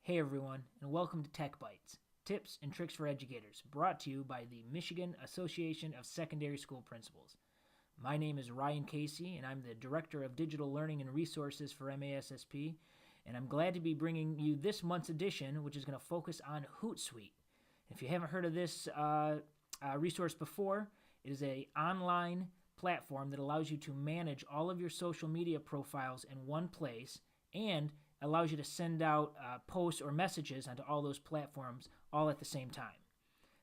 Hey everyone, and welcome to TechBytes, tips and tricks for educators, brought to you by the Michigan Association of Secondary School Principals. My name is Ryan Casey, and I'm the Director of Digital Learning and Resources for MASSP, and I'm glad to be bringing you this month's edition, which is going to focus on Hootsuite. If you haven't heard of this resource before, it is an online platform that allows you to manage all of your social media profiles in one place and allows you to send out posts or messages onto all those platforms all at the same time.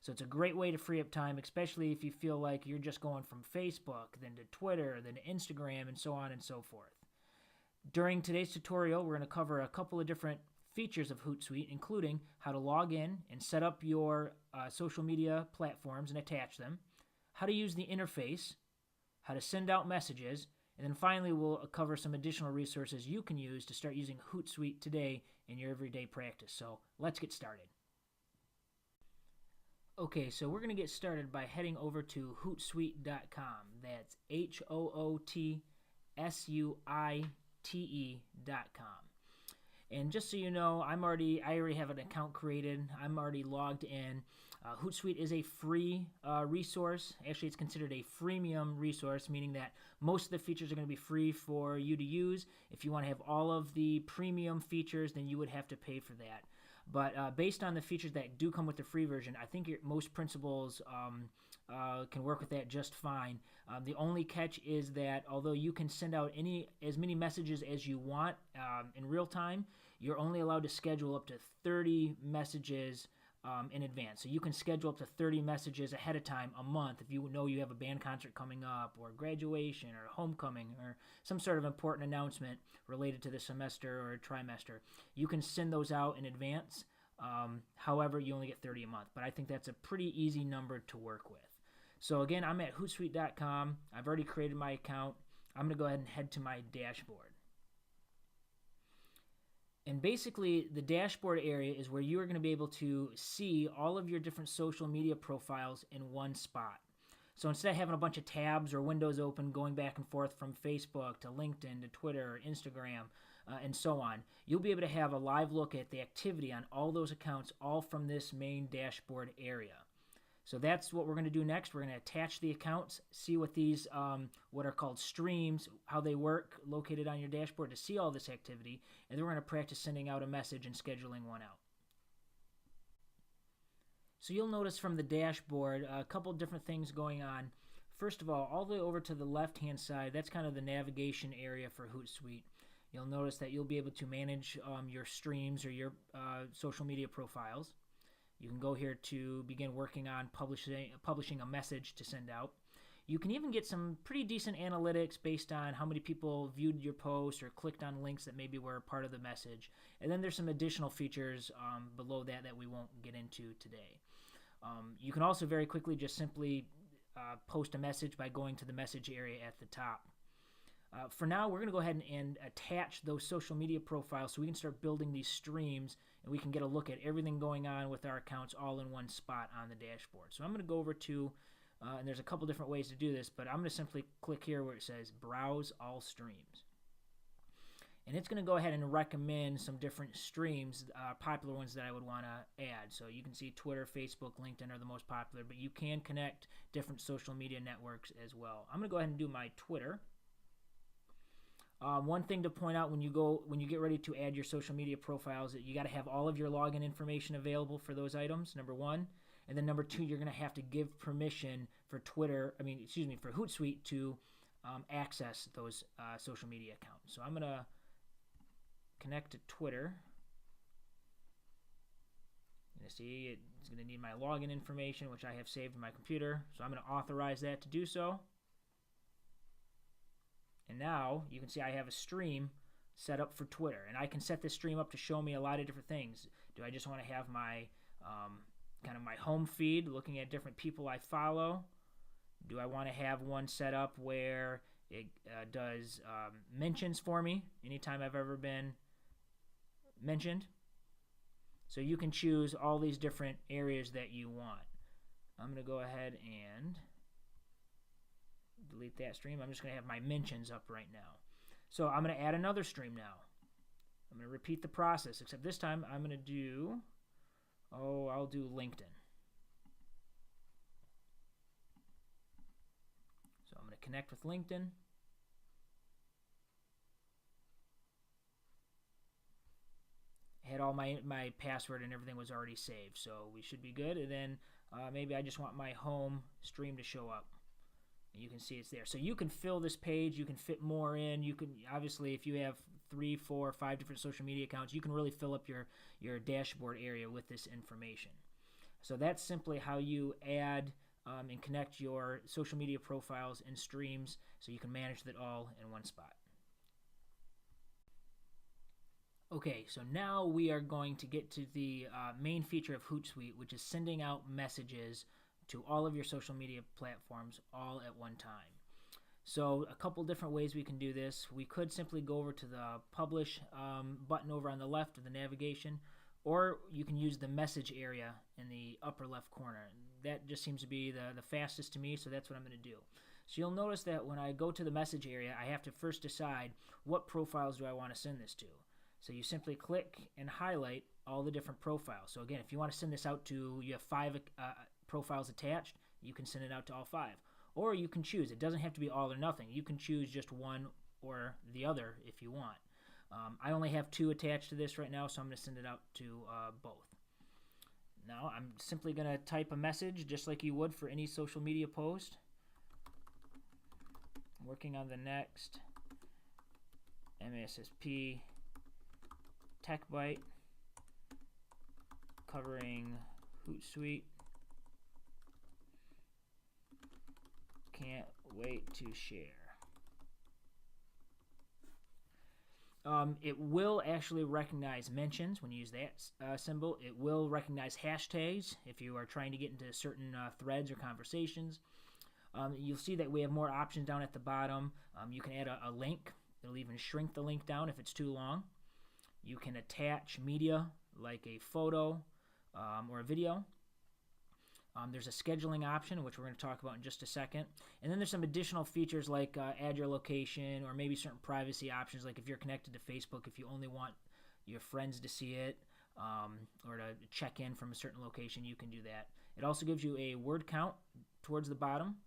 So it's a great way to free up time, especially if you feel like you're just going from Facebook, then to Twitter, then to Instagram, and so on and so forth. During today's tutorial, we're going to cover a couple of different features of Hootsuite, including how to log in and set up your social media platforms and attach them, how to use the interface, how to send out messages, and then finally, we'll cover some additional resources you can use to start using Hootsuite today in your everyday practice. So let's get started. Okay, so we're going to get started by heading over to Hootsuite.com. That's HOOTSUITE.com. And just so you know, I already have an account created. I'm already logged in. Hootsuite is a free resource. Actually, it's considered a freemium resource, meaning that most of the features are going to be free for you to use. If you want to have all of the premium features, then you would have to pay for that. But based on the features that do come with the free version, I think most principals can work with that just fine. The only catch is that although you can send out as many messages as you want in real time, you're only allowed to schedule up to 30 messages in advance. So you can schedule up to 30 messages ahead of time a month if you know you have a band concert coming up, or graduation, or homecoming, or some sort of important announcement related to the semester or trimester. You can send those out in advance. However, you only get 30 a month. But I think that's a pretty easy number to work with. So again, I'm at Hootsuite.com. I've already created my account. I'm going to go ahead and head to my dashboard. And basically, the dashboard area is where you are going to be able to see all of your different social media profiles in one spot. So instead of having a bunch of tabs or windows open going back and forth from Facebook to LinkedIn to Twitter, Instagram, and so on, you'll be able to have a live look at the activity on all those accounts, all from this main dashboard area. So that's what we're going to do next. We're going to attach the accounts, see what these, what are called streams, how they work, located on your dashboard to see all this activity, and then we're going to practice sending out a message and scheduling one out. So you'll notice from the dashboard a couple different things going on. First of all the way over to the left-hand side, that's kind of the navigation area for Hootsuite. You'll notice that you'll be able to manage your streams or your social media profiles. You can go here to begin working on publishing a message to send out. You can even get some pretty decent analytics based on how many people viewed your post or clicked on links that maybe were part of the message. And then there's some additional features below that we won't get into today. You can also very quickly just simply post a message by going to the message area at the top. For now, we're going to go ahead and attach those social media profiles so we can start building these streams and we can get a look at everything going on with our accounts all in one spot on the dashboard. So I'm going to go over to, and there's a couple different ways to do this, but I'm going to simply click here where it says Browse All Streams. And it's going to go ahead and recommend some different streams, popular ones that I would want to add. So you can see Twitter, Facebook, LinkedIn are the most popular, but you can connect different social media networks as well. I'm going to go ahead and do my Twitter. One thing to point out when you get ready to add your social media profiles, you got to have all of your login information available for those items, number one. And then number two, you're going to have to give permission for for Hootsuite to access those social media accounts. So I'm going to connect to Twitter. You see it's going to need my login information, which I have saved in my computer. So I'm going to authorize that to do so. And now you can see I have a stream set up for Twitter, and I can set this stream up to show me a lot of different things. Do I just want to have my kind of my home feed looking at different people I follow? Do I want to have one set up where it does mentions for me anytime I've ever been mentioned? So you can choose all these different areas that you want. I'm going to go ahead and delete that stream. I'm just going to have my mentions up right now. So I'm going to add another stream now. I'm going to repeat the process, except this time I'm going to do, I'll do LinkedIn. So I'm going to connect with LinkedIn. I had all my password and everything was already saved, so we should be good. And then maybe I just want my home stream to show up. And you can see it's there. So you can fill this page. You can fit more in. You can, obviously, if you have 3, 4, 5 different social media accounts, you can really fill up your dashboard area with this information. So that's simply how you add and connect your social media profiles and streams so you can manage it all in one spot. Okay, so now we are going to get to the main feature of Hootsuite, which is sending out messages to all of your social media platforms all at one time. So a couple different ways we can do this. We could simply go over to the Publish button over on the left of the navigation, or you can use the message area in the upper left corner. That just seems to be the fastest to me, so that's what I'm going to do. So you'll notice that when I go to the message area, I have to first decide what profiles do I want to send this to. So you simply click and highlight all the different profiles. So again, if you want to send this out to, you have 5 profiles attached, you can send it out to all 5. Or you can choose. It doesn't have to be all or nothing. You can choose just one or the other if you want. I only have 2 attached to this right now, so I'm going to send it out to both. Now I'm simply going to type a message just like you would for any social media post. I'm working on the next MASSP TechByte covering Hootsuite. Can't wait to share. It will actually recognize mentions when you use that symbol. It will recognize hashtags if you are trying to get into certain threads or conversations. You'll see that we have more options down at the bottom. You can add a link. It'll even shrink the link down if it's too long. You can attach media like a photo or a video. There's a scheduling option, which we're going to talk about in just a second. And then there's some additional features like add your location, or maybe certain privacy options, like if you're connected to Facebook, if you only want your friends to see it, or to check in from a certain location, you can do that. It also gives you a word count towards the bottom.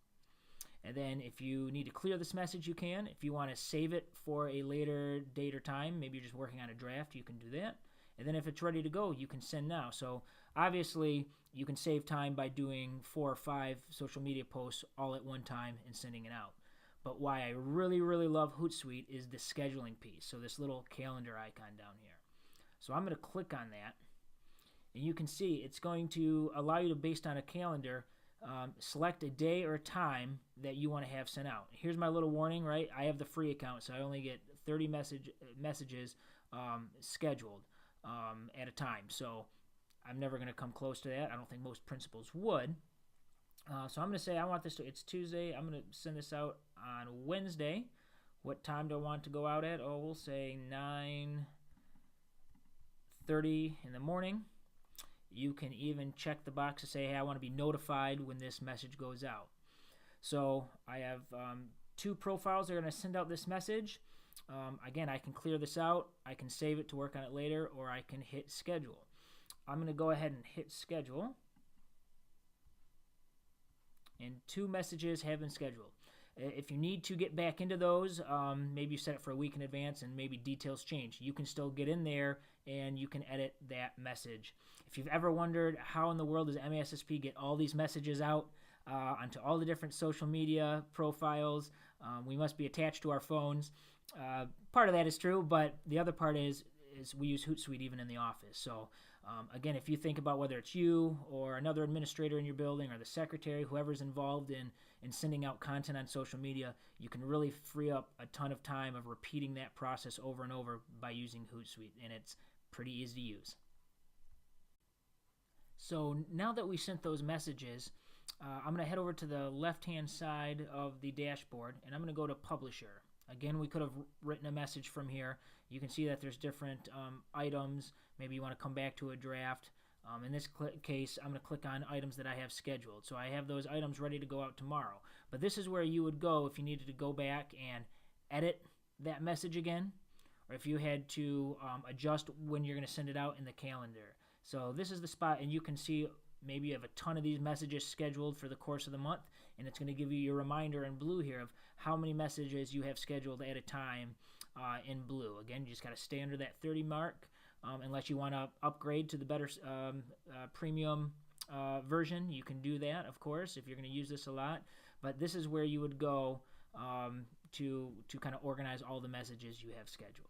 And then if you need to clear this message, you can. If you want to save it for a later date or time, maybe you're just working on a draft, you can do that. And then if it's ready to go, you can send now. So obviously, you can save time by doing 4 or 5 social media posts all at one time and sending it out. But why I really, really love Hootsuite is the scheduling piece. So this little calendar icon down here. So I'm going to click on that. And you can see it's going to allow you to, based on a calendar, select a day or a time that you want to have sent out. Here's my little warning, right? I have the free account, so I only get 30 messages scheduled at a time. So I'm never going to come close to that. I don't think most principals would. So I'm going to say I want this to, it's Tuesday. I'm going to send this out on Wednesday. What time do I want it to go out at? Oh, we'll say 9:30 in the morning. You can even check the box to say, hey, I want to be notified when this message goes out. So I have 2 profiles that are going to send out this message. Again, I can clear this out. I can save it to work on it later, or I can hit schedule. I'm going to go ahead and hit schedule. And 2 messages have been scheduled. If you need to get back into those, maybe you set it for a week in advance and maybe details change. You can still get in there and you can edit that message. If you've ever wondered how in the world does MASSP get all these messages out onto all the different social media profiles, we must be attached to our phones. Part of that is true, but the other part is we use Hootsuite even in the office. So again, if you think about whether it's you or another administrator in your building or the secretary, whoever's involved in sending out content on social media, you can really free up a ton of time of repeating that process over and over by using Hootsuite, and it's pretty easy to use. So now that we sent those messages, I'm going to head over to the left-hand side of the dashboard, and I'm going to go to Publisher. Again, we could have written a message from here. You can see that there's different items. Maybe you want to come back to a draft. In this case, I'm going to click on items that I have scheduled. So I have those items ready to go out tomorrow. But this is where you would go if you needed to go back and edit that message again, or if you had to adjust when you're going to send it out in the calendar. So this is the spot, and you can see maybe you have a ton of these messages scheduled for the course of the month, and it's going to give you your reminder in blue here of how many messages you have scheduled at a time in blue. Again, you just got to stay under that 30 mark unless you want to upgrade to the better premium version. You can do that, of course, if you're going to use this a lot. But this is where you would go to kind of organize all the messages you have scheduled.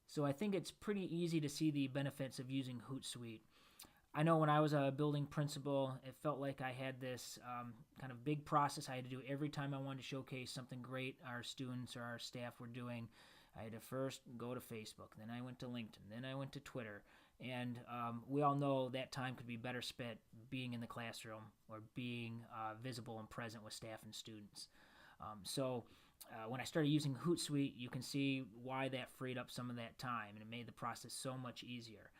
So I think it's pretty easy to see the benefits of using Hootsuite. I know when I was a building principal, it felt like I had this kind of big process I had to do every time I wanted to showcase something great our students or our staff were doing. I had to first go to Facebook, then I went to LinkedIn, then I went to Twitter. And we all know that time could be better spent being in the classroom or being visible and present with staff and students. So when I started using Hootsuite, you can see why that freed up some of that time, and it made the process so much easier,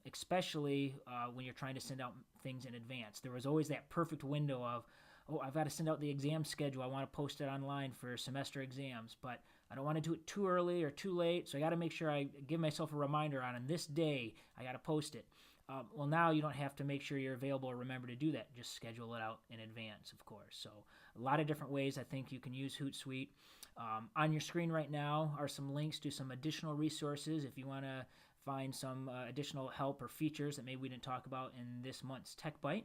especially when you're trying to send out things in advance. There was always that perfect window of, oh, I've got to send out the exam schedule. I want to post it online for semester exams, but I don't want to do it too early or too late, so I got to make sure I give myself a reminder on this day I got to post it. Well, now you don't have to make sure you're available or remember to do that. Just schedule it out in advance, of course. So a lot of different ways I think you can use Hootsuite. On your screen right now are some links to some additional resources if you want to find some additional help or features that maybe we didn't talk about in this month's TechByte.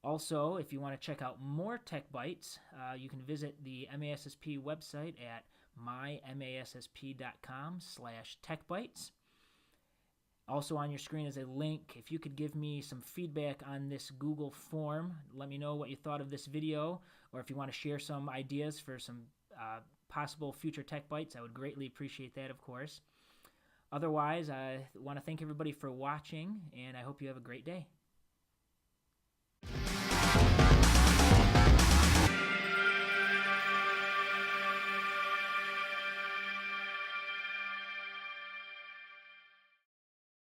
Also, if you want to check out more TechBytes, you can visit the MASSP website at mymassp.com/TechBytes. Also on your screen is a link. If you could give me some feedback on this Google form, let me know what you thought of this video, or if you want to share some ideas for some possible future TechBytes, I would greatly appreciate that, of course. Otherwise, I want to thank everybody for watching, and I hope you have a great day.